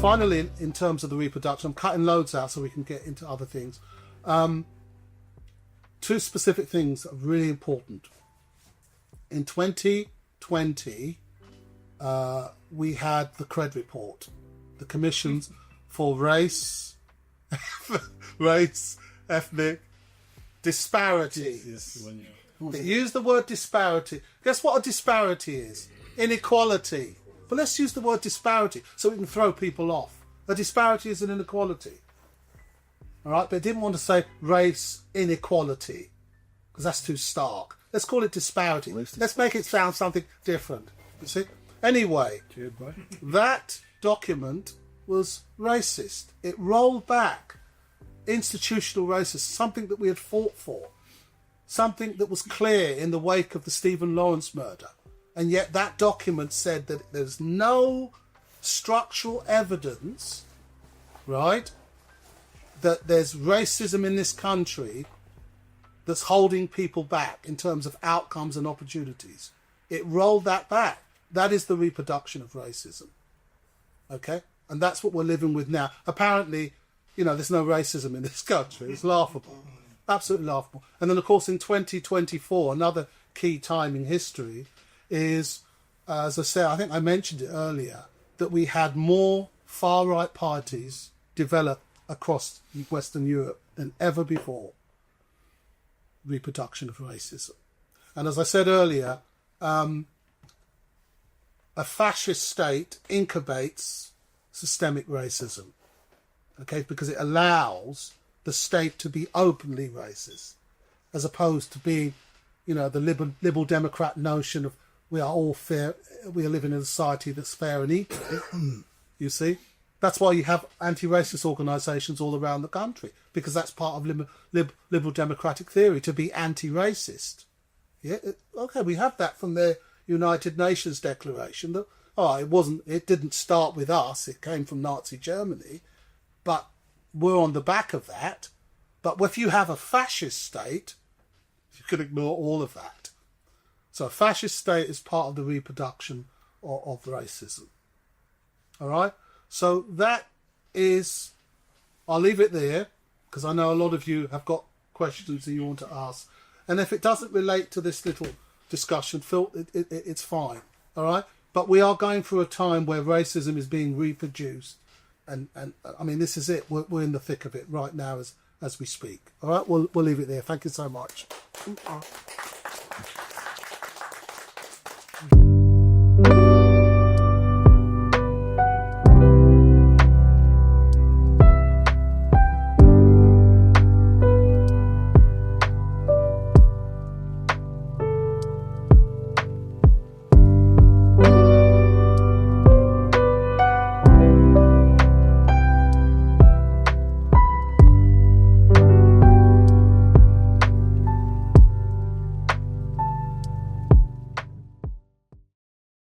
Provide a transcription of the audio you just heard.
finally, in terms of the reproduction, I'm cutting loads out so we can get into other things. Two specific things are really important. In 2020, we had the CRED report, the Commissions for Race Ethnic Disparities. Yes, They use the word disparity. Guess what a disparity is? Inequality. But let's use the word disparity so we can throw people off. A disparity is an inequality. All right, but they didn't want to say race inequality because that's too stark. Let's call it disparity. Let's make it sound something different. You see? Anyway, that document was racist. It rolled back institutional racism, something that we had fought for, something that was clear in the wake of the Stephen Lawrence murder. And yet that document said that there's no structural evidence, right, that there's racism in this country that's holding people back in terms of outcomes and opportunities. It rolled that back. That is the reproduction of racism. Okay? And that's what we're living with now. Apparently, you know, there's no racism in this country. It's laughable. Absolutely laughable. And then, of course, in 2024, another key time in history is, as I said, I think I mentioned it earlier, that we had more far-right parties develop across Western Europe than ever before. Reproduction of racism. And as I said earlier, a fascist state incubates systemic racism, okay, because it allows the state to be openly racist, as opposed to being, you know, the liberal democrat notion of we are all fair, we are living in a society that's fair and equal. You see, that's why you have anti-racist organisations all around the country, because that's part of liberal democratic theory, to be anti-racist. Yeah, okay, we have that from the United Nations Declaration. That it didn't start with us; it came from Nazi Germany, but we're on the back of that. But if you have a fascist state, you can ignore all of that. So a fascist state is part of the reproduction of racism. All right. So that is, I'll leave it there because I know a lot of you have got questions that you want to ask. And if it doesn't relate to this little discussion, Phil, it's fine. All right. But we are going through a time where racism is being reproduced. And I mean, this is it. We're in the thick of it right now as we speak. All right. We'll leave it there. Thank you so much.